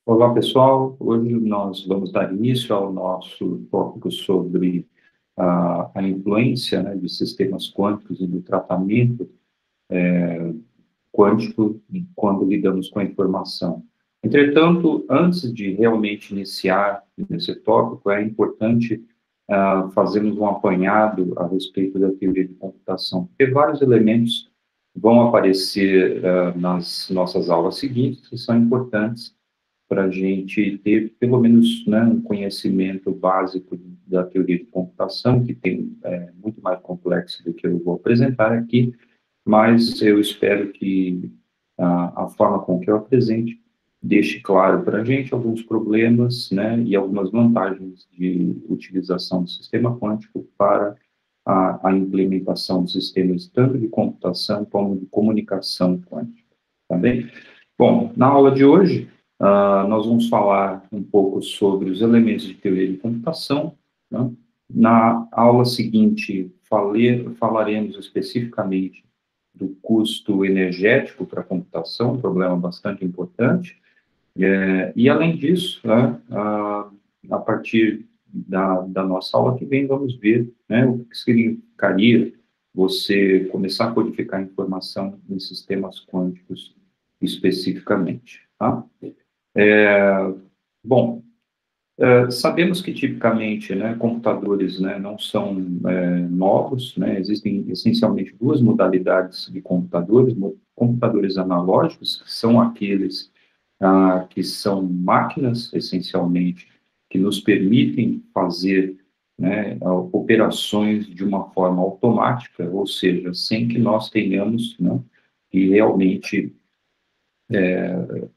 Olá, pessoal. Hoje nós vamos dar início ao nosso tópico sobre a influência, né, de sistemas quânticos e do tratamento quântico quando lidamos com a informação. Entretanto, antes de realmente iniciar nesse tópico, é importante fazermos um apanhado a respeito da teoria de computação, porque vários elementos vão aparecer nas nossas aulas seguintes que são importantes para a gente ter, pelo menos, né, um conhecimento básico da teoria de computação, que tem muito mais complexo do que eu vou apresentar aqui, mas eu espero que a forma com que eu apresente deixe claro para a gente alguns problemas, né, e algumas vantagens de utilização do sistema quântico para a implementação de sistemas tanto de computação como de comunicação quântica, tá bem? Bom, na aula de hoje, nós vamos falar um pouco sobre os elementos de teoria de computação, né? Na aula seguinte, falaremos especificamente do custo energético para a computação, um problema bastante importante. E, além disso, né, a partir da nossa aula que vem, vamos ver, né, o que significaria você começar a codificar informação em sistemas quânticos especificamente. Tá? Bom, sabemos que tipicamente, né, computadores, né, não são novos, né, existem essencialmente duas modalidades de computadores: computadores analógicos, que são aqueles que são máquinas, essencialmente, que nos permitem fazer, né, operações de uma forma automática, ou seja, sem que nós tenhamos, né, que realmente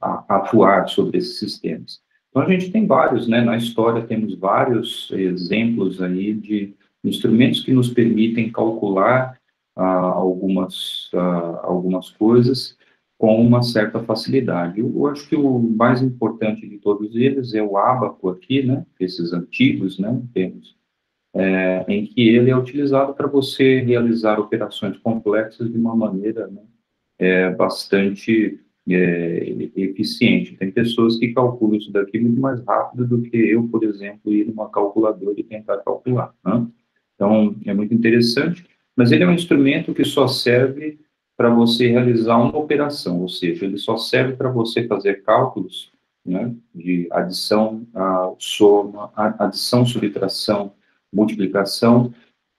atuar sobre esses sistemas. Então, a gente tem vários, né, na história temos vários exemplos aí de instrumentos que nos permitem calcular algumas coisas com uma certa facilidade. Eu acho que o mais importante de todos eles é o ábaco aqui, né, esses antigos, né, temos, em que ele é utilizado para você realizar operações complexas de uma maneira, né, bastante eficiente. Tem pessoas que calculam isso daqui muito mais rápido do que eu, por exemplo, ir numa calculadora e tentar calcular, né? Então, é muito interessante, mas ele é um instrumento que só serve para você realizar uma operação, ou seja, ele só serve para você fazer cálculos, né, de adição, soma, adição, subtração, multiplicação,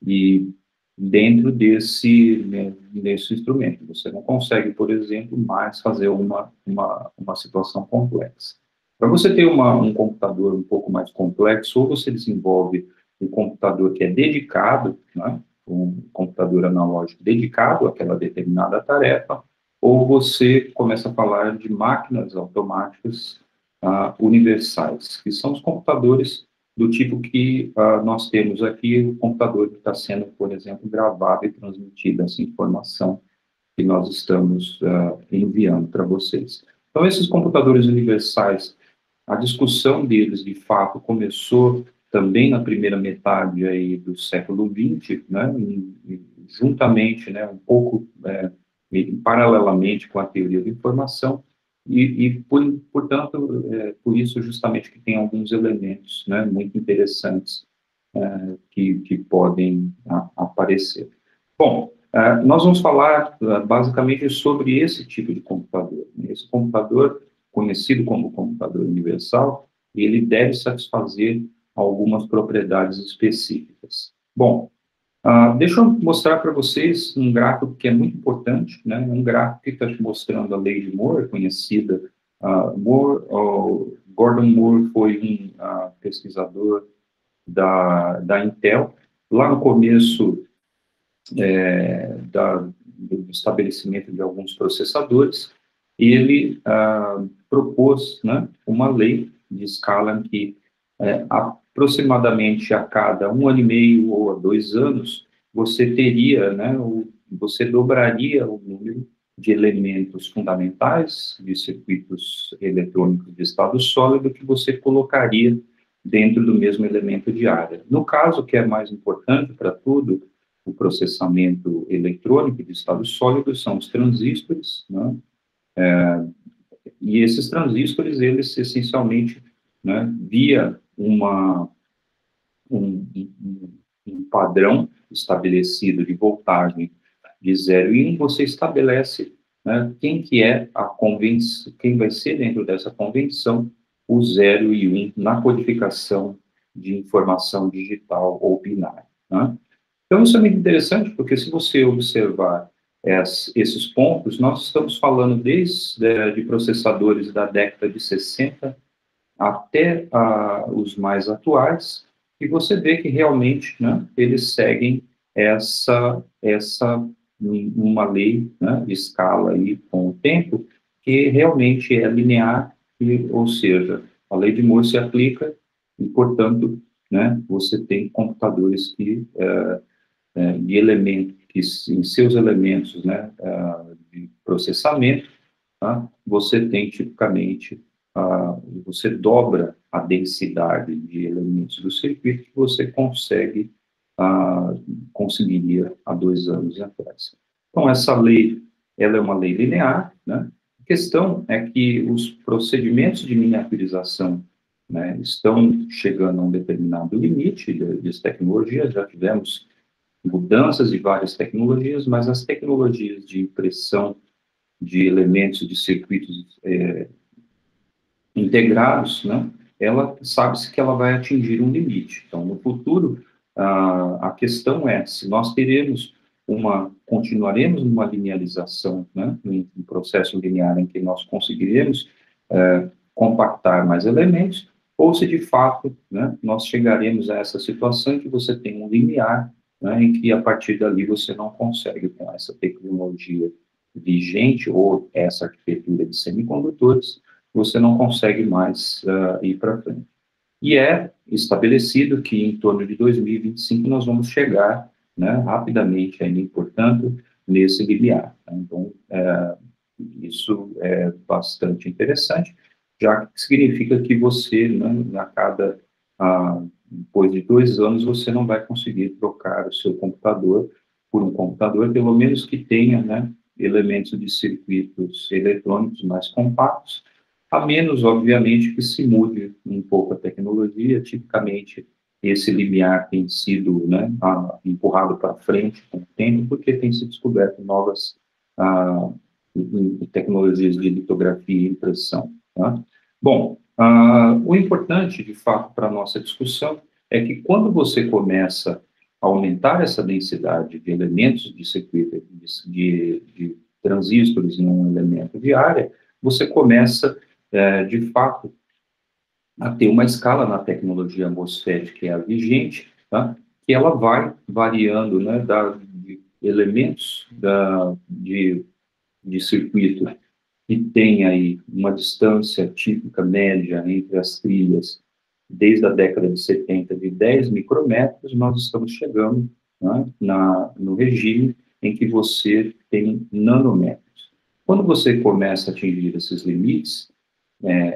e dentro desse instrumento. Você não consegue, por exemplo, mais fazer uma situação complexa. Para você ter um computador um pouco mais complexo, ou você desenvolve um computador que é dedicado, né, um computador analógico dedicado àquela determinada tarefa, ou você começa a falar de máquinas automáticas universais, que são os computadores do tipo que nós temos aqui, o computador que está sendo, por exemplo, gravado e transmitido essa informação que nós estamos enviando para vocês. Então, esses computadores universais, a discussão deles, de fato, começou também na primeira metade aí do século XX, né, juntamente, né, um pouco paralelamente com a teoria da informação, portanto, por isso justamente que tem alguns elementos, né, muito interessantes que podem aparecer. Bom, nós vamos falar basicamente sobre esse tipo de computador. Esse computador, conhecido como computador universal, ele deve satisfazer algumas propriedades específicas. Bom, deixa eu mostrar para vocês um gráfico que é muito importante, né? Um gráfico que está mostrando a lei de Moore, conhecida. Gordon Moore foi um pesquisador da Intel. Lá no começo do estabelecimento de alguns processadores, ele propôs, né, uma lei de escala em que aproximadamente a cada 1 ano e meio ou a 2 anos, você teria, né, você dobraria o número de elementos fundamentais de circuitos eletrônicos de estado sólido que você colocaria dentro do mesmo elemento de área. No caso, que é mais importante para tudo, o processamento eletrônico de estado sólido são os transistores, né? E esses transistores, eles essencialmente, né, via um padrão estabelecido de voltagem de 0 e 1, você estabelece, né, quem vai ser dentro dessa convenção o 0 e 1 na codificação de informação digital ou binária. Né? Então, isso é muito interessante, porque se você observar esses pontos, nós estamos falando desde de processadores da década de 60 até os mais atuais, e você vê que realmente, né, eles seguem uma lei, né, de escala aí com o tempo, que realmente é linear, ou seja, a lei de Moore se aplica e, portanto, né, você tem computadores de elementos, que em seus elementos, né, de processamento, tá, você tem tipicamente, você dobra a densidade de elementos do circuito que você conseguiria há 2 anos atrás. Então, essa lei, ela é uma lei linear, né? A questão é que os procedimentos de miniaturização, né, estão chegando a um determinado limite das tecnologias, já tivemos mudanças de várias tecnologias, mas as tecnologias de impressão de elementos de circuitos integrados, né, ela sabe-se que ela vai atingir um limite. Então, no futuro, a questão é se nós continuaremos numa linearização, né, um processo linear em que nós conseguiremos compactar mais elementos, ou se de fato, né, nós chegaremos a essa situação em que você tem um limiar, né, em que a partir dali você não consegue, com essa tecnologia vigente ou essa arquitetura de semicondutores, você não consegue mais ir para frente. E é estabelecido que em torno de 2025 nós vamos chegar, né, rapidamente, ainda portanto, nesse limiar. Né? Então, isso é bastante interessante, já que significa que você, né, depois de 2 anos, você não vai conseguir trocar o seu computador por um computador, pelo menos que tenha, né, elementos de circuitos eletrônicos mais compactos, a menos, obviamente, que se mude um pouco a tecnologia. Tipicamente, esse limiar tem sido, né, empurrado para frente com o tempo, porque tem se descoberto novas tecnologias de litografia e impressão. Tá? Bom, o importante, de fato, para a nossa discussão é que quando você começa a aumentar essa densidade de elementos de circuito, de transistores em um elemento de área, você começa, de fato, a ter uma escala na tecnologia MOSFET, que é a vigente, tá? Que ela vai variando, né, de elementos de circuito que tem aí uma distância típica média entre as trilhas desde a década de 70 de 10 micrômetros, nós estamos chegando, né, no regime em que você tem nanômetros. Quando você começa a atingir esses limites,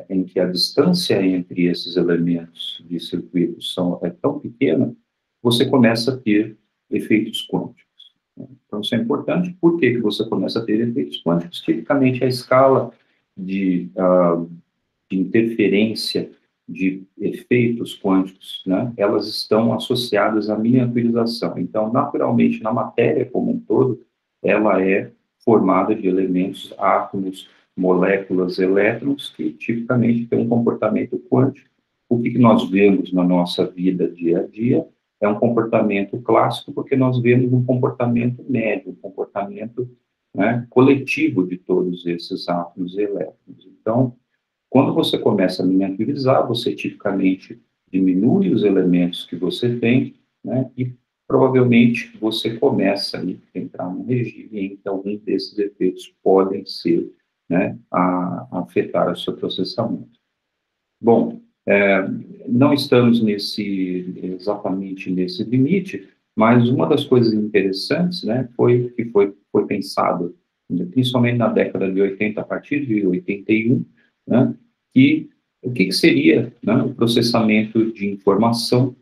em que a distância entre esses elementos de circuitos é tão pequena, você começa a ter efeitos quânticos. Então, isso é importante. Por que você começa a ter efeitos quânticos? Tipicamente, a escala de interferência de efeitos quânticos, né, elas estão associadas à miniaturização. Então, naturalmente, na matéria como um todo, ela é formada de elementos, átomos, moléculas, elétrons, que tipicamente têm um comportamento quântico. O que nós vemos na nossa vida dia a dia é um comportamento clássico, porque nós vemos um comportamento médio, um comportamento, né, coletivo de todos esses átomos e elétrons. Então, quando você começa a miniaturizar, você tipicamente diminui os elementos que você tem, né, e provavelmente você começa a entrar num regime em que algum desses efeitos podem ser, né, a afetar o seu processamento. Bom, não estamos exatamente nesse limite, mas uma das coisas interessantes, né, foi pensado, principalmente na década de 80, a partir de 81, né, o que seria, né, o processamento de informação,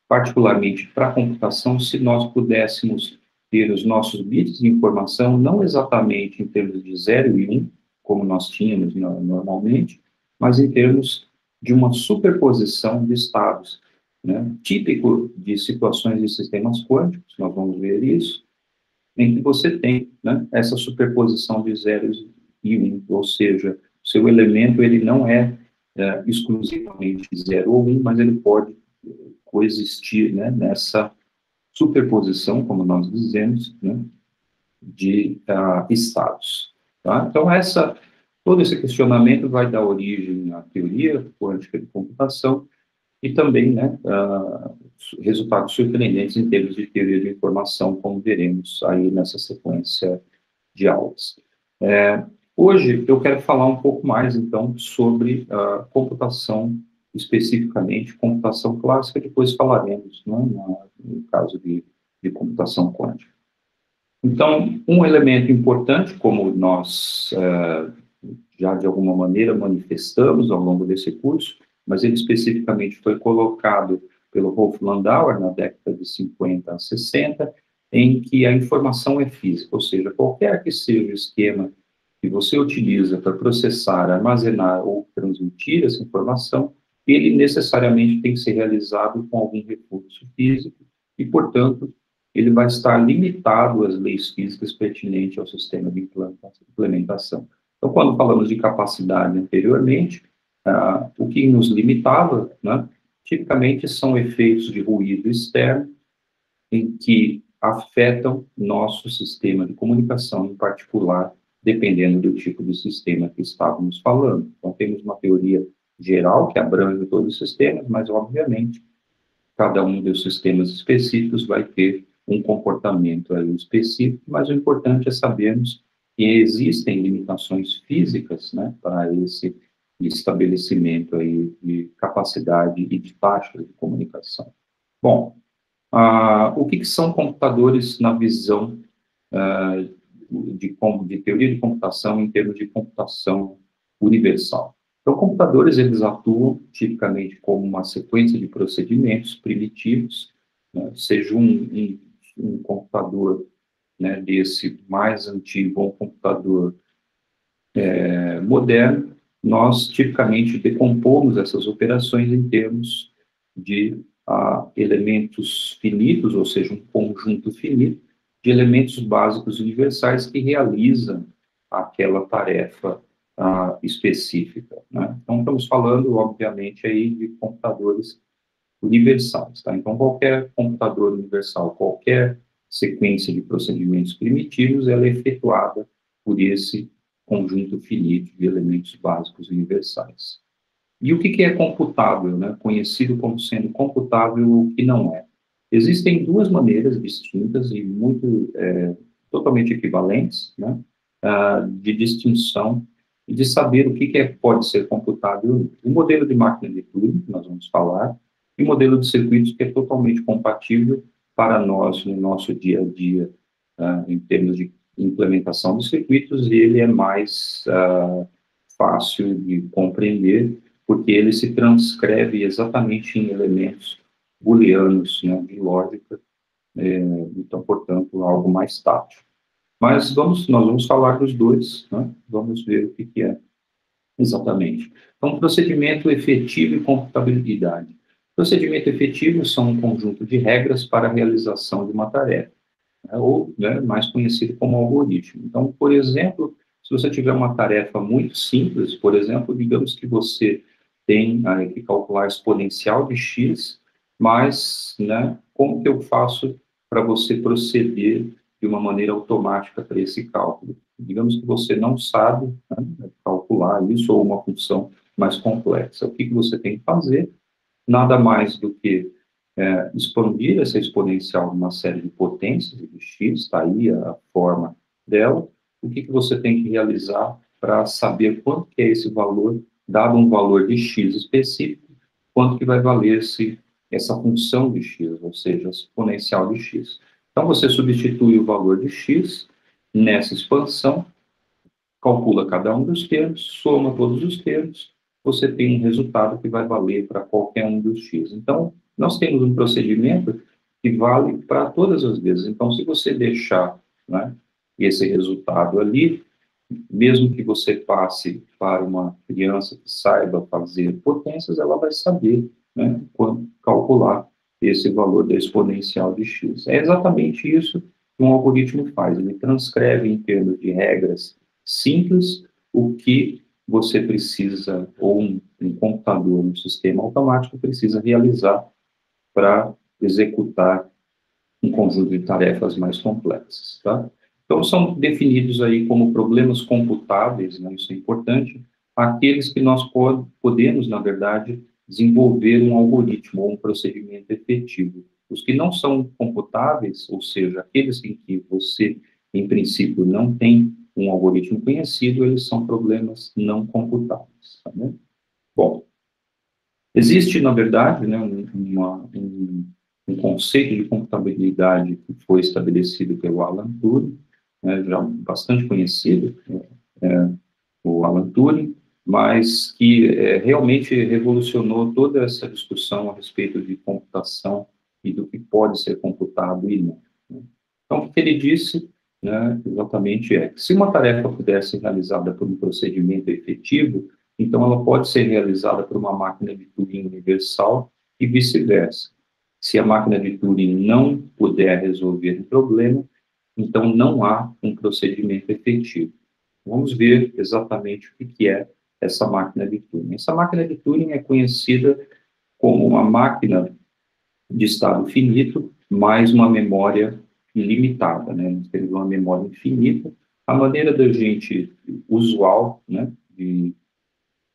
particularmente para a computação, se nós pudéssemos ter os nossos bits de informação, não exatamente em termos de 0 e 1, como nós tínhamos normalmente, mas em termos de uma superposição de estados, né? Típico de situações de sistemas quânticos, nós vamos ver isso, em que você tem, né, essa superposição de zeros e um, ou seja, seu elemento ele não é, exclusivamente 0 ou 1, mas ele pode coexistir, né, nessa superposição, como nós dizemos, né, de estados. Tá? Então, todo esse questionamento vai dar origem à teoria quântica de computação e também, né, resultados surpreendentes em termos de teoria de informação, como veremos aí nessa sequência de aulas. Hoje, eu quero falar um pouco mais, então, sobre a computação, especificamente, computação clássica, depois falaremos, né, no caso de computação quântica. Então, um elemento importante, como nós já de alguma maneira manifestamos ao longo desse curso, mas ele especificamente foi colocado pelo Rolf Landauer na década de 50 a 60, em que a informação é física, ou seja, qualquer que seja o esquema que você utiliza para processar, armazenar ou transmitir essa informação, ele necessariamente tem que ser realizado com algum recurso físico e, portanto, ele vai estar limitado às leis físicas pertinentes ao sistema de implementação. Então, quando falamos de capacidade anteriormente, o que nos limitava, né, tipicamente são efeitos de ruído externo, em que afetam nosso sistema de comunicação, em particular, dependendo do tipo de sistema que estávamos falando. Então, temos uma teoria geral que abrange todos os sistemas, mas, obviamente, cada um dos sistemas específicos vai ter um comportamento aí específico, mas o importante é sabermos que existem limitações físicas, né, para esse estabelecimento aí de capacidade e de taxas de comunicação. Bom, o que são computadores na visão de teoria de computação em termos de computação universal? Então, computadores, eles atuam tipicamente como uma sequência de procedimentos primitivos, né, seja um computador, né, desse mais antigo, ou um computador moderno, nós tipicamente decompomos essas operações em termos de elementos finitos, ou seja, um conjunto finito de elementos básicos universais que realizam aquela tarefa específica, né? Então, estamos falando, obviamente, aí de computadores universais, tá? Então, qualquer computador universal, qualquer sequência de procedimentos primitivos, ela é efetuada por esse conjunto finito de elementos básicos universais. E o que é computável, né? Conhecido como sendo computável ou que não é? Existem duas maneiras distintas e totalmente equivalentes, né, de distinção e de saber o que pode ser computável. O modelo de máquina de Turing, que nós vamos falar, e o modelo de circuitos, que é totalmente compatível para nós no nosso dia a dia, em termos de implementação de circuitos, e ele é mais fácil de compreender, porque ele se transcreve exatamente em elementos booleanos, né, de lógica, então, portanto, algo mais tátil. Mas nós vamos falar dos dois, né? Vamos ver o que é exatamente. Então, procedimento efetivo e computabilidade. Procedimento efetivo são um conjunto de regras para a realização de uma tarefa, né, ou, né, mais conhecido como algoritmo. Então, por exemplo, se você tiver uma tarefa muito simples, por exemplo, digamos que você tem que calcular a exponencial de x, mas, né, como que eu faço para você proceder de uma maneira automática para esse cálculo? Digamos que você não sabe, né, calcular isso ou uma função mais complexa. O que você tem que fazer? Nada mais do que expandir essa exponencial numa série de potências de x, está aí a forma dela. O que você tem que realizar para saber quanto que é esse valor, dado um valor de x específico, quanto que vai valer essa função de x, ou seja, a exponencial de x. Então, você substitui o valor de x nessa expansão, calcula cada um dos termos, soma todos os termos, você tem um resultado que vai valer para qualquer um dos x. Então, nós temos um procedimento que vale para todas as vezes. Então, se você deixar, né, esse resultado ali, mesmo que você passe para uma criança que saiba fazer potências, ela vai saber, né, quando calcular esse valor da exponencial de x. É exatamente isso que um algoritmo faz, ele transcreve em termos de regras simples o que você precisa, ou um computador, um sistema automático precisa realizar para executar um conjunto de tarefas mais complexas, tá? Então, são definidos aí como problemas computáveis, né, isso é importante, aqueles que nós podemos, na verdade, desenvolver um algoritmo ou um procedimento efetivo. Os que não são computáveis, ou seja, aqueles em que você, em princípio, não tem um algoritmo conhecido, eles são problemas não computáveis, tá, né? Bom, existe, na verdade, né, um conceito de computabilidade que foi estabelecido pelo Alan Turing, né, já bastante conhecido, o Alan Turing, mas que realmente revolucionou toda essa discussão a respeito de computação e do que pode ser computado e não, né? Então, o que ele disse, né, exatamente é que se uma tarefa pudesse ser realizada por um procedimento efetivo, então ela pode ser realizada por uma máquina de Turing universal e vice-versa. Se a máquina de Turing não puder resolver um problema, então não há um procedimento efetivo. Vamos ver exatamente o que é essa máquina de Turing. Essa máquina de Turing é conhecida como uma máquina de estado finito mais uma memória ilimitada, né? Nós temos uma memória infinita. A maneira da gente usual, né, de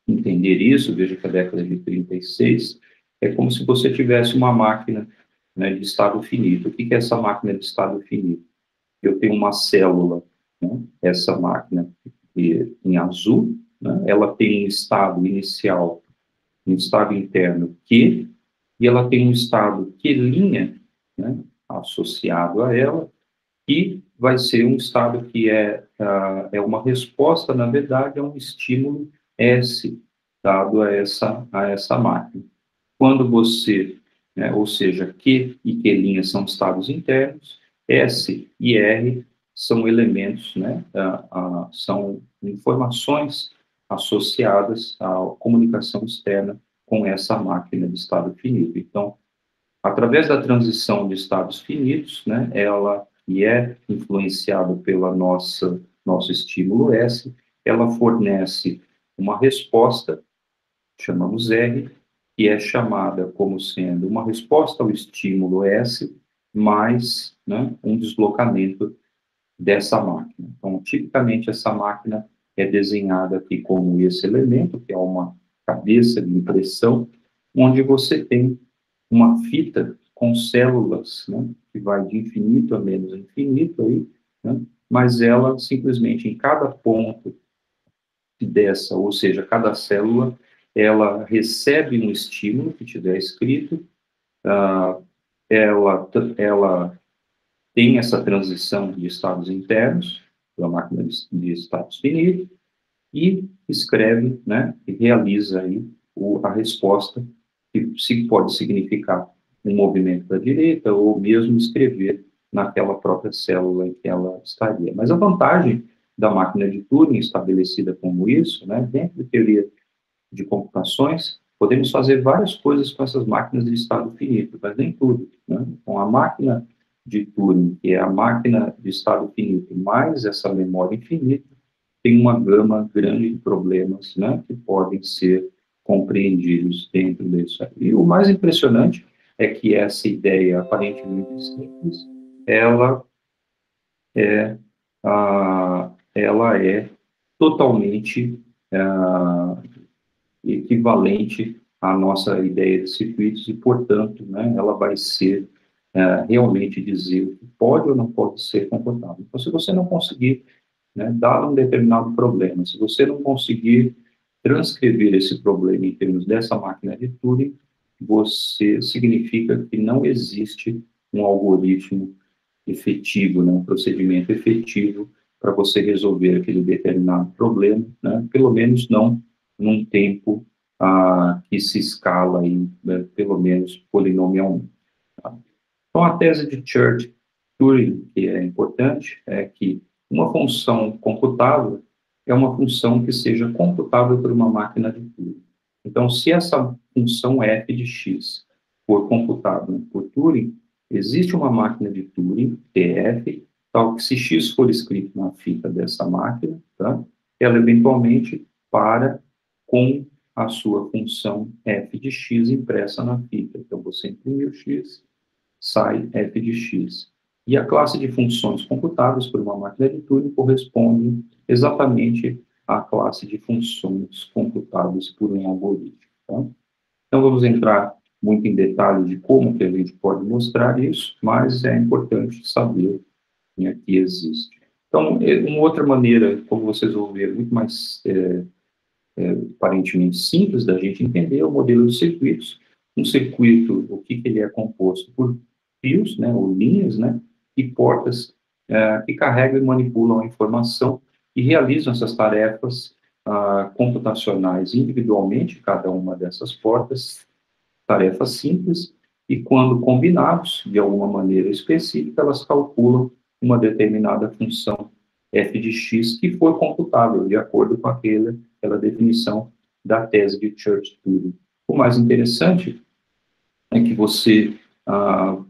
entender isso, veja que a década de 36 é como se você tivesse uma máquina, né, de estado finito. O que é essa máquina de estado finito? Eu tenho uma célula, né, essa máquina em azul, né, ela tem um estado inicial, um estado interno Q, e ela tem um estado Q', né, associado a ela, e vai ser um estado que é uma resposta, na verdade, a um estímulo S dado a essa máquina. Quando você, né, ou seja, Q e Q' são estados internos, S e R são elementos, né, são informações associadas à comunicação externa com essa máquina de estado finito. Então, através da transição de estados finitos, né, ela e é influenciada pela nosso estímulo S, ela fornece uma resposta, chamamos R, que é chamada como sendo uma resposta ao estímulo S mais, né, um deslocamento dessa máquina. Então, tipicamente, essa máquina é desenhada aqui como esse elemento, que é uma cabeça de impressão, onde você tem uma fita com células, né, que vai de infinito a menos infinito aí, né, mas ela simplesmente em cada ponto dessa, ou seja, cada célula, ela recebe um estímulo que tiver escrito, ela tem essa transição de estados internos, da máquina de estados finitos, e escreve, né, e realiza aí a resposta, que pode significar um movimento da direita, ou mesmo escrever naquela própria célula em que ela estaria. Mas a vantagem da máquina de Turing, estabelecida como isso, né, dentro da teoria de computações, podemos fazer várias coisas com essas máquinas de estado finito, mas nem tudo, né? Com a máquina de Turing, que é a máquina de estado finito, mais essa memória infinita, tem uma gama grande de problemas, né, que podem ser compreendidos dentro disso. E o mais impressionante é que essa ideia aparentemente simples, ela ela é totalmente equivalente à nossa ideia de circuitos e, portanto, né, ela vai ser realmente dizer o que pode ou não pode ser comportado. Então, se você não conseguir, né, dar um determinado problema, se você não conseguir transcrever esse problema em termos dessa máquina de Turing, você significa que não existe um algoritmo efetivo, né, um procedimento efetivo para você resolver aquele determinado problema, né, pelo menos não num tempo que se escala em, né, pelo menos polinomialmente. Tá? Então, a tese de Church-Turing, que é importante, é que uma função computável é uma função que seja computável por uma máquina de Turing. Então, se essa função f de x for computável por Turing, existe uma máquina de Turing, TF, tal que se x for escrito na fita dessa máquina, tá, ela eventualmente para com a sua função f de x impressa na fita. Então, você imprime o x, sai f de x. E a classe de funções computáveis por uma máquina de Turing corresponde exatamente à classe de funções computáveis por um algoritmo. Tá? Então, vamos entrar muito em detalhe de como que a gente pode mostrar isso, mas é importante saber, né, que existe. Então, uma outra maneira, como vocês vão ver, muito mais aparentemente simples da gente entender é o modelo de circuitos. Um circuito, o que ele é composto por fios, né, ou linhas, né, e portas que carregam e manipulam a informação e realizam essas tarefas computacionais individualmente, cada uma dessas portas, tarefas simples, e quando combinados de alguma maneira específica, elas calculam uma determinada função f de x que for computável, de acordo com aquela definição da tese de Church-Turing. O mais interessante é que você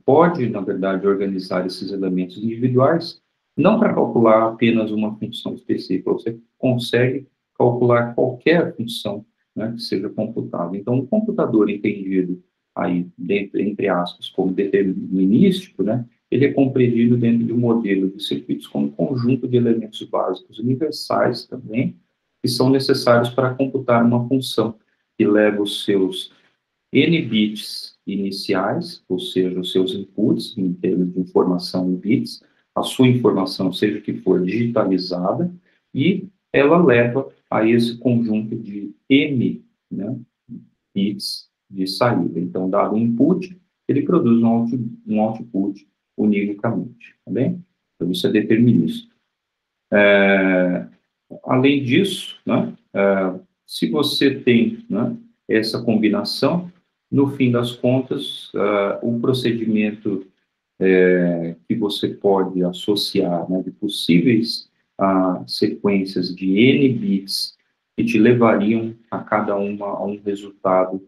pode, na verdade, organizar esses elementos individuais, não para calcular apenas uma função específica, você consegue calcular qualquer função, né, que seja computável. Então, um computador entendido aí, dentro, entre aspas, como determinístico, né, ele é compreendido dentro de um modelo de circuitos como um conjunto de elementos básicos universais também, que são necessários para computar uma função que leva os seus n bits iniciais, ou seja, os seus inputs, em termos de informação em bits, a sua informação, seja que for digitalizada, e ela leva a esse conjunto de m, né, bits de saída. Então, dado um input, ele produz um output univocamente, tá bem? Então, isso é determinístico. Além disso, né, se você tem, né, essa combinação, no fim das contas, o procedimento que você pode associar, né, de possíveis sequências de n bits que te levariam a cada uma a um resultado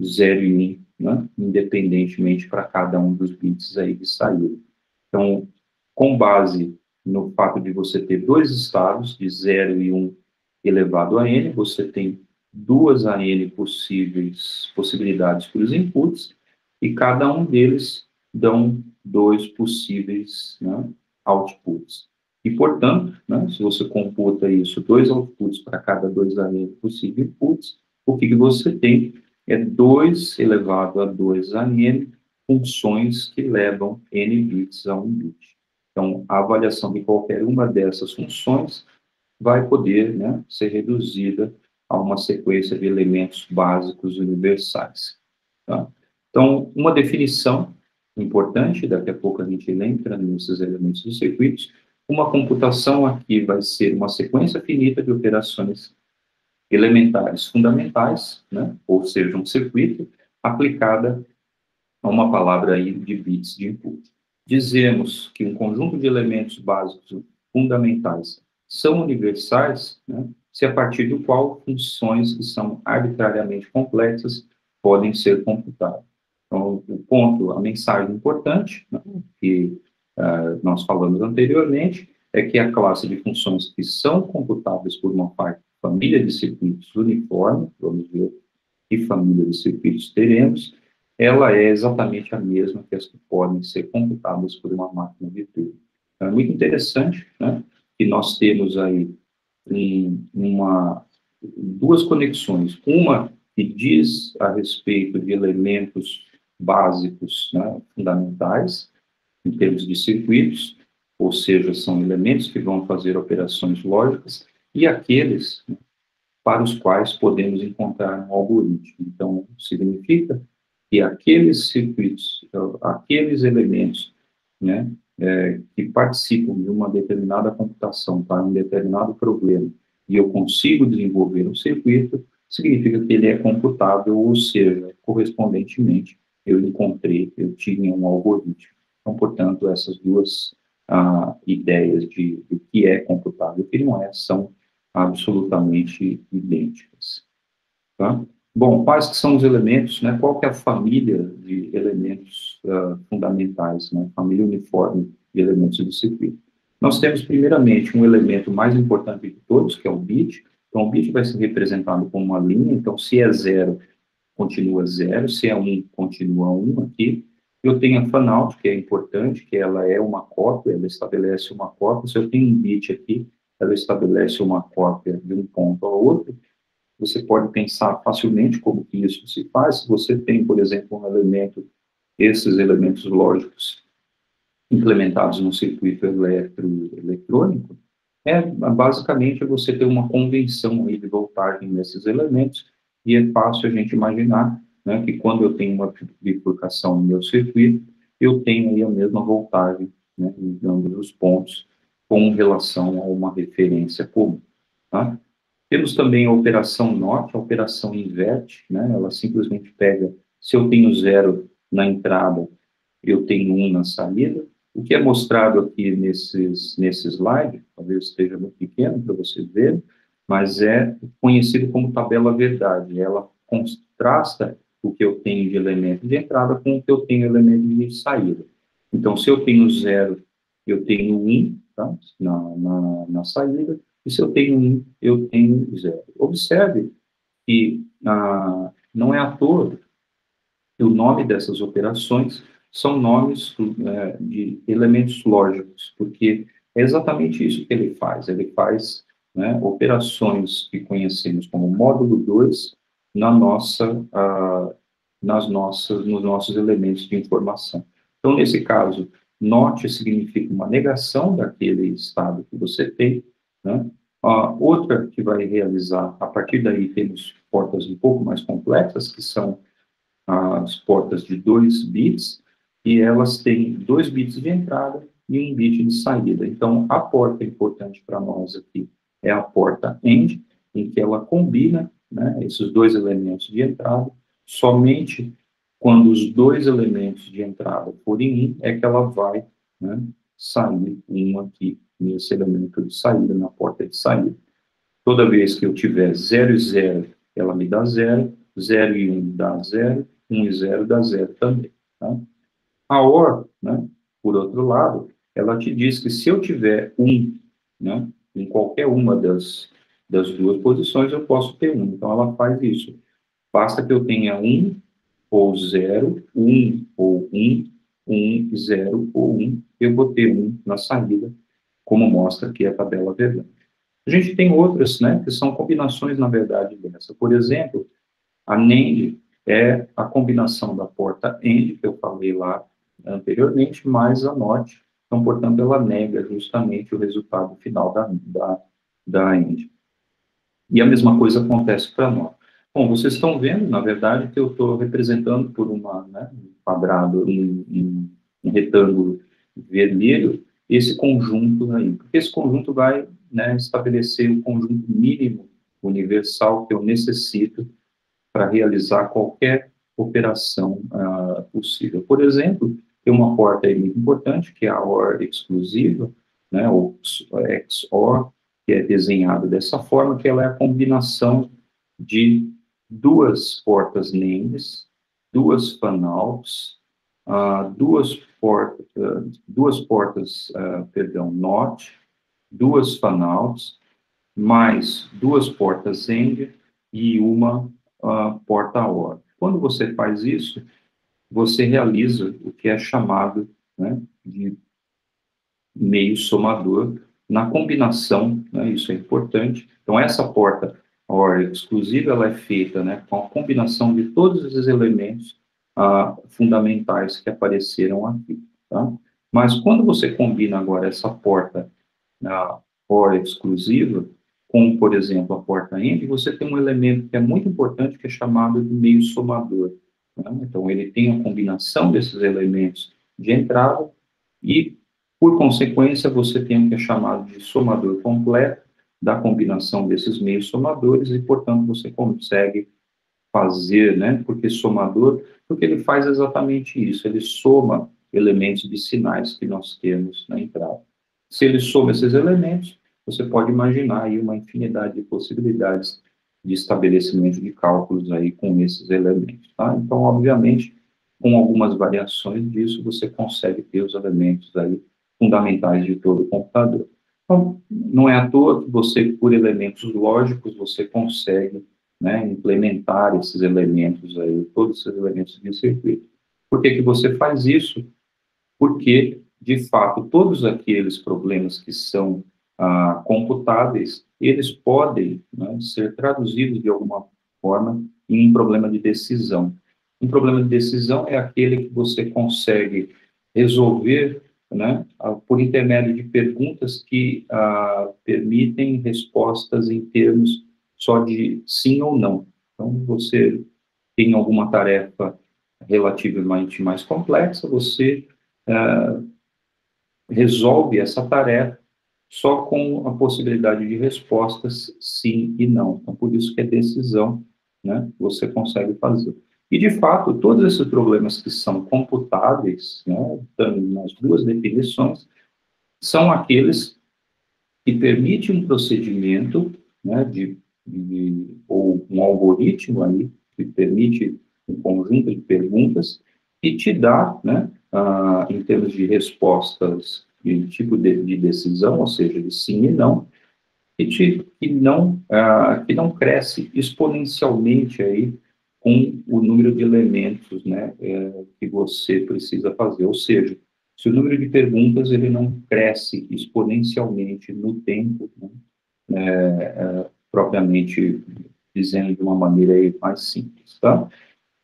0 e 1, né, independentemente para cada um dos bits aí de saída. Então, com base no fato de você ter dois estados, de 0 e 1 elevado a n, você tem duas a n possibilidades para os inputs, e cada um deles dão dois possíveis, né, outputs. E, portanto, né, se você computa isso, dois outputs para cada dois a n possíveis inputs, o que você tem é 2 elevado a 2 a n funções que levam n bits a 1 bit. Então, a avaliação de qualquer uma dessas funções vai poder, né, ser reduzida a uma sequência de elementos básicos universais. Tá? Então, uma definição importante, daqui a pouco a gente entra nesses elementos dos circuitos, uma computação aqui vai ser uma sequência finita de operações elementares fundamentais, né, ou seja, um circuito, aplicada a uma palavra aí de bits de input. Dizemos que um conjunto de elementos básicos fundamentais são universais, né, se a partir do qual funções que são arbitrariamente complexas podem ser computadas. Então, o ponto, a mensagem importante, né, que nós falamos anteriormente, é que a classe de funções que são computáveis por uma família de circuitos uniforme, vamos ver que família de circuitos teremos, ela é exatamente a mesma que as que podem ser computadas por uma máquina de Turing. Então, é muito interessante, né, que nós temos aí duas conexões. Uma que diz a respeito de elementos básicos, né, fundamentais, em termos de circuitos, ou seja, são elementos que vão fazer operações lógicas, e aqueles, né, para os quais podemos encontrar um algoritmo. Então, significa que aqueles circuitos, aqueles elementos, né, que participam de uma determinada computação para um determinado problema, e eu consigo desenvolver um circuito, significa que ele é computável, ou seja, correspondentemente, eu tinha um algoritmo. Então, portanto, essas duas ideias de o que é computável e o que não é, são absolutamente idênticas. Tá? Bom, quais que são os elementos, né? Qual que é a família de elementos fundamentais, né? Família uniforme de elementos do circuito. Nós temos, primeiramente, um elemento mais importante de todos, que é o bit. Então, o bit vai ser representado como uma linha. Então, se é 0, continua 0. Se é 1, continua 1 aqui. Eu tenho a fan-out, que é importante, que ela é uma cópia, ela estabelece uma cópia. Se eu tenho um bit aqui, ela estabelece uma cópia de um ponto ao outro. Você pode pensar facilmente como que isso se faz. Se você tem, por exemplo, um elemento, esses elementos lógicos implementados no circuito eletrônico, basicamente você ter uma convenção aí de voltagem nesses elementos, e é fácil a gente imaginar, né, que quando eu tenho uma bifurcação no meu circuito, eu tenho aí a mesma voltagem, né, em ambos os pontos, com relação a uma referência comum, tá? Temos também a operação NOT, a operação inverte, né? Ela simplesmente pega, se eu tenho 0 na entrada, eu tenho 1 na saída. O que é mostrado aqui nesse slide, talvez esteja muito pequeno para vocês verem, mas é conhecido como tabela verdade. Ela contrasta o que eu tenho de elemento de entrada com o que eu tenho de elemento de saída. Então, se eu tenho 0, eu tenho 1, tá? na saída, e se eu tenho 1, eu tenho 0. Observe que não é à toa que o nome dessas operações são nomes de elementos lógicos, porque é exatamente isso que ele faz. Ele faz, né, operações que conhecemos como módulo 2 nos nossos elementos de informação. Então, nesse caso, NOT significa uma negação daquele estado que você tem, né? Outra que vai realizar, a partir daí temos portas um pouco mais complexas, que são as portas de 2 bits, e elas têm 2 bits de entrada e 1 bit de saída. Então, a porta importante para nós aqui é a porta AND, em que ela combina, né, esses 2 elementos de entrada. Somente quando os 2 elementos de entrada forem 1, é que ela vai, né, sair 1 aqui, nesse elemento de saída, na porta de saída. Toda vez que eu tiver 0 e 0, ela me dá 0, 0 e 1 dá 0, 1 e 0 dá 0 também. Tá? A OR, né, por outro lado, ela te diz que se eu tiver 1, né, em qualquer uma das 2 posições, eu posso ter 1. Então, ela faz isso. Basta que eu tenha 1 ou 0, 1 ou 1, 1, 0 ou 1, eu vou ter 1 na saída, como mostra aqui a tabela verdade. A gente tem outras, né, que são combinações, na verdade, dessa. Por exemplo, a NAND é a combinação da porta AND, que eu falei lá anteriormente, mais a NOT. Então, portanto, ela nega justamente o resultado final da AND. E a mesma coisa acontece para NOT. Bom, vocês estão vendo, na verdade, que eu estou representando por um quadrado, um retângulo vermelho, esse conjunto aí, porque esse conjunto vai, né, estabelecer o conjunto mínimo universal que eu necessito para realizar qualquer operação possível. Por exemplo, tem uma porta aí muito importante, que é a OR exclusiva, né, ou XOR, que é desenhada dessa forma, que ela é a combinação de 2 portas NANDs, 2 fan-outs, duas portas, NOT, 2 fan-outs, mais 2 portas AND e uma porta OR. Quando você faz isso, você realiza o que é chamado, né, de meio somador na combinação, né, isso é importante. Então, essa porta OR exclusiva, ela é feita, né, com a combinação de todos os elementos fundamentais que apareceram aqui, tá? Mas quando você combina agora essa porta OR exclusiva com, por exemplo, a porta AND, você tem um elemento que é muito importante, que é chamado de meio somador, né? Então, ele tem a combinação desses elementos de entrada e, por consequência, você tem o que é chamado de somador completo da combinação desses meios somadores e, portanto, você consegue fazer, né? Porque somador, porque ele faz exatamente isso, ele soma elementos de sinais que nós temos na entrada. Se ele soma esses elementos, você pode imaginar aí uma infinidade de possibilidades de estabelecimento de cálculos aí com esses elementos, tá? Então, obviamente, com algumas variações disso, você consegue ter os elementos aí fundamentais de todo o computador. Então, não é à toa que você, por elementos lógicos, você consegue, né, implementar esses elementos aí, todos esses elementos de circuito. Por que que você faz isso? Porque, de fato, todos aqueles problemas que são computáveis, eles podem, né, ser traduzidos de alguma forma em um problema de decisão. Um problema de decisão é aquele que você consegue resolver, né, por intermédio de perguntas que permitem respostas em termos só de sim ou não. Então, você tem alguma tarefa relativamente mais complexa, você resolve essa tarefa só com a possibilidade de respostas sim e não. Então, por isso que é decisão, né, você consegue fazer. E, de fato, todos esses problemas que são computáveis, né, nas duas definições, são aqueles que permitem um procedimento, né, ou um algoritmo aí, que permite um conjunto de perguntas, e te dá, né, em termos de respostas de tipo de decisão, ou seja, de sim e não, que não cresce exponencialmente aí com o número de elementos, né, que você precisa fazer. Ou seja, se o número de perguntas ele não cresce exponencialmente no tempo, né, propriamente dizendo de uma maneira aí mais simples, tá?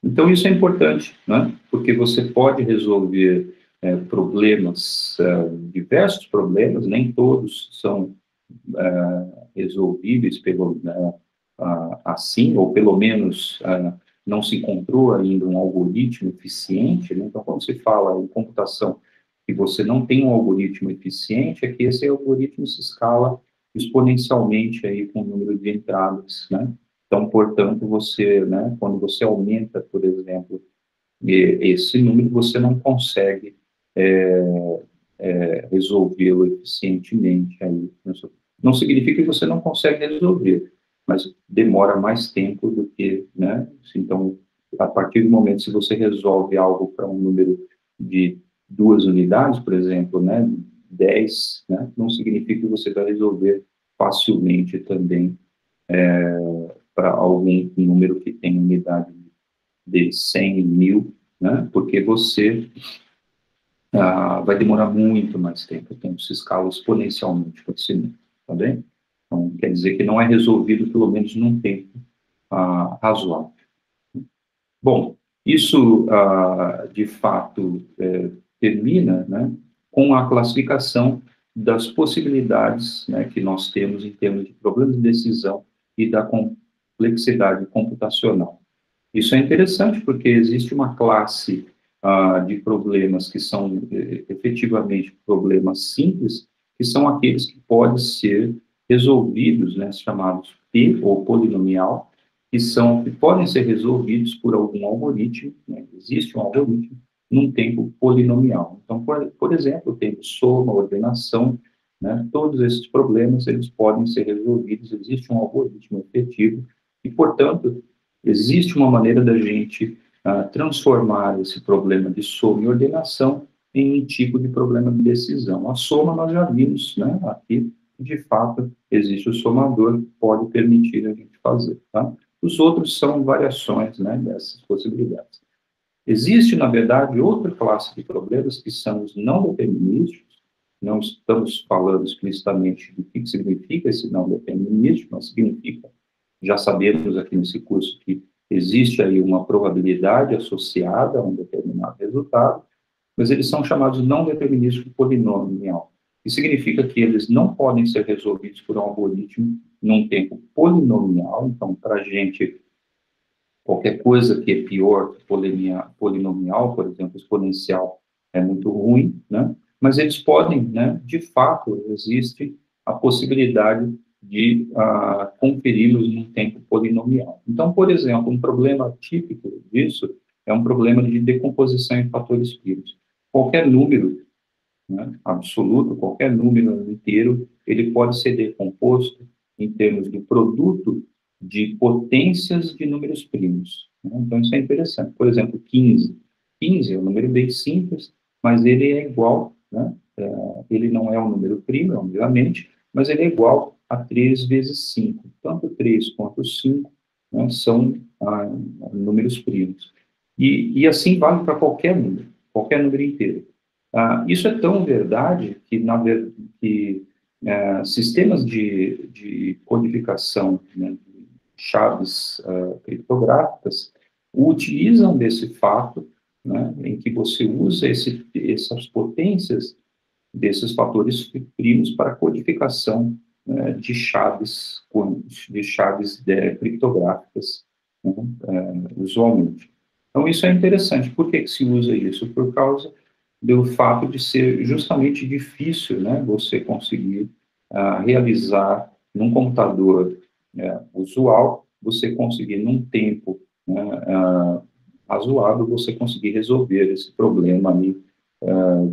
Então, isso é importante, né? Porque você pode resolver problemas, diversos problemas, nem todos são resolvíveis pelo, né, assim, ou pelo menos não se encontrou ainda um algoritmo eficiente, né? Então, quando se fala em computação que você não tem um algoritmo eficiente, é que esse algoritmo se escala exponencialmente aí com o número de entradas, né? Então, portanto, você, né, quando você aumenta, por exemplo, esse número, você não consegue resolvê-lo eficientemente. Aí, não significa que você não consegue resolver, mas demora mais tempo do que, né? Então, a partir do momento, se você resolve algo para um número de 2 unidades, por exemplo, né, 10, né, não significa que você vai resolver facilmente também para algum número que tem unidade de 100, 1000, né, porque você vai demorar muito mais tempo, o tempo se escala exponencialmente para esse número, tá bem? Então, quer dizer que não é resolvido, pelo menos num tempo razoável. Bom, isso, de fato, termina, né, com a classificação das possibilidades, né, que nós temos em termos de problemas de decisão e da complexidade computacional. Isso é interessante porque existe uma classe de problemas que são efetivamente problemas simples, que são aqueles que podem ser resolvidos, né, chamados P, ou polinomial, que podem ser resolvidos por algum algoritmo, né, existe um algoritmo, num tempo polinomial. Então, por exemplo, o tempo soma, ordenação, né, todos esses problemas, eles podem ser resolvidos, existe um algoritmo efetivo, e, portanto, existe uma maneira da gente transformar esse problema de soma e ordenação em um tipo de problema de decisão. A soma nós já vimos, né, aqui, de fato, existe o somador que pode permitir a gente fazer, tá? Os outros são variações, né, dessas possibilidades. Existe, na verdade, outra classe de problemas que são os não determinísticos. Não estamos falando explicitamente do que significa esse não determinístico, mas significa, já sabemos aqui nesse curso que existe aí uma probabilidade associada a um determinado resultado, mas eles são chamados não determinístico polinomial, que significa que eles não podem ser resolvidos por um algoritmo num tempo polinomial. Então, para a gente, qualquer coisa que é pior que polinomial, por exemplo, exponencial, é muito ruim, né? Mas eles podem, né, de fato, existe a possibilidade de conferi-los num tempo polinomial. Então, por exemplo, um problema típico disso é um problema de decomposição em fatores primos. Qualquer número né, absoluto, qualquer número inteiro, ele pode ser decomposto em termos do produto de potências de números primos, né? Então, isso é interessante. Por exemplo, 15. 15 é um número bem simples, mas ele é igual, né? Ele não é um número primo, obviamente, mas ele é igual a 3 vezes 5. Tanto 3 quanto 5, né, são números primos. E assim vale para qualquer número inteiro. Isso é tão verdade que sistemas de codificação, né, de chaves criptográficas utilizam desse fato, né, em que você usa essas potências desses fatores primos para codificação de chaves criptográficas, né, usualmente. Então, isso é interessante. Por que se usa isso? Por causa do fato de ser justamente difícil, né, você conseguir realizar num computador usual, você conseguir num tempo, né, razoável, você conseguir resolver esse problema aí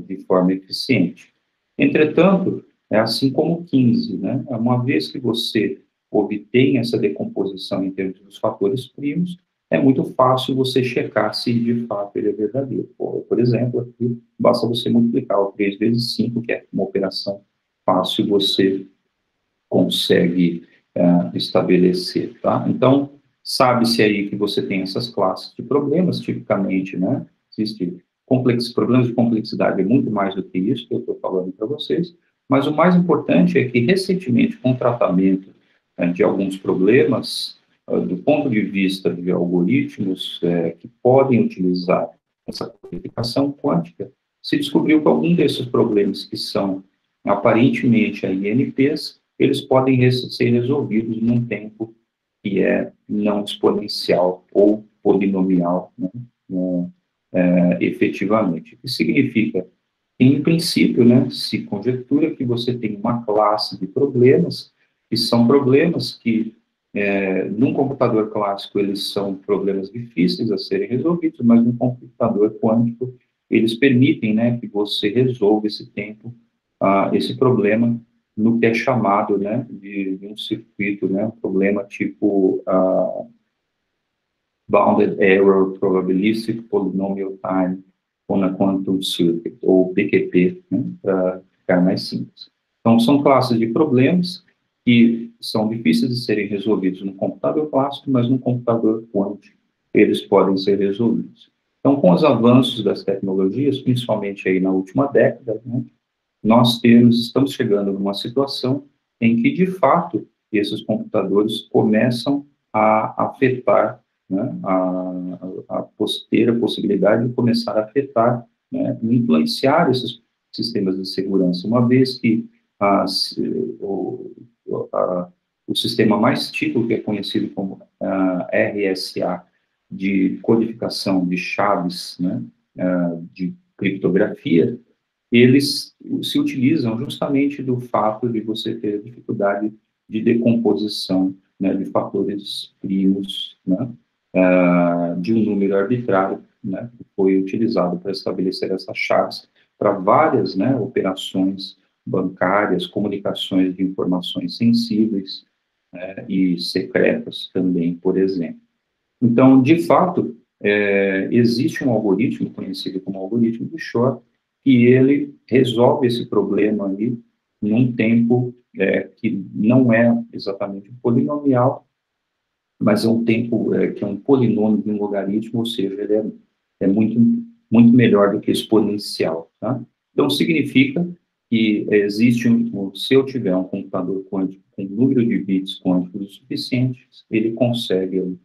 de forma eficiente. Entretanto, é assim como 15, né? Uma vez que você obtém essa decomposição em termos dos fatores primos, é muito fácil você checar se de fato ele é verdadeiro. Por exemplo, aqui basta você multiplicar o 3 vezes 5, que é uma operação fácil, você consegue estabelecer, tá? Então, sabe-se aí que você tem essas classes de problemas, tipicamente, né? Existe problemas de complexidade é muito mais do que isso que eu estou falando para vocês, mas o mais importante é que, recentemente, com o tratamento de alguns problemas, do ponto de vista de algoritmos que podem utilizar essa codificação quântica, se descobriu que algum desses problemas que são aparentemente INPs, eles podem ser resolvidos num tempo que é não exponencial ou polinomial, né, efetivamente. O que significa? Em princípio, né, se conjectura que você tem uma classe de problemas, que são problemas que, num computador clássico, eles são problemas difíceis a serem resolvidos, mas num computador quântico, eles permitem, né, que você resolva esse problema no que é chamado, né, de um circuito, né, um problema tipo Bounded Error Probabilistic Polynomial Time on a Quantum Circuit, ou BQP, né, para ficar mais simples. Então, são classes de problemas que são difíceis de serem resolvidos no computador clássico, mas no computador quântico eles podem ser resolvidos. Então, com os avanços das tecnologias, principalmente aí na última década, né, estamos chegando numa situação em que, de fato, esses computadores começam a afetar, né, ter a possibilidade de começar a afetar, né, influenciar esses sistemas de segurança, uma vez que o, o sistema mais típico, que é conhecido como RSA, de codificação de chaves, né, de criptografia, eles se utilizam justamente do fato de você ter dificuldade de decomposição, né, de fatores primos, né, de um número arbitrário, né, que foi utilizado para estabelecer essas chaves para várias, né, operações bancárias, comunicações de informações sensíveis, né, e secretas também, por exemplo. Então, de fato, existe um algoritmo conhecido como algoritmo de Shor, que ele resolve esse problema aí num tempo que não é exatamente polinomial, mas é um tempo que é um polinômio de um logaritmo, ou seja, ele é muito, muito melhor do que exponencial, tá? Então, significa que se eu tiver um computador quântico com um número de bits quânticos suficientes, ele consegue,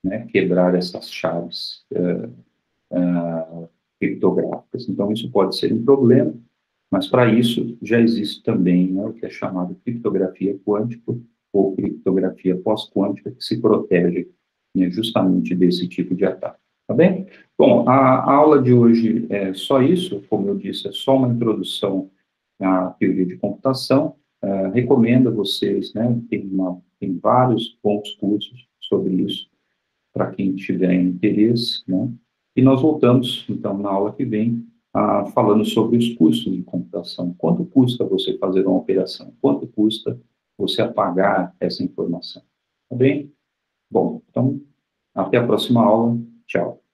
né, quebrar essas chaves criptográficas. Então, isso pode ser um problema, mas para isso já existe também, né, o que é chamado criptografia quântica ou criptografia pós-quântica, que se protege, né, justamente desse tipo de ataque. Tá bem? Bom, a aula de hoje é só isso, como eu disse, é só uma introdução à teoria de computação. Recomendo a vocês, né, tem vários bons cursos sobre isso, para quem tiver interesse, né? E nós voltamos, então, na aula que vem, falando sobre os custos de computação. Quanto custa você fazer uma operação? Quanto custa você apagar essa informação? Tá bem? Bom, então, até a próxima aula. Tchau.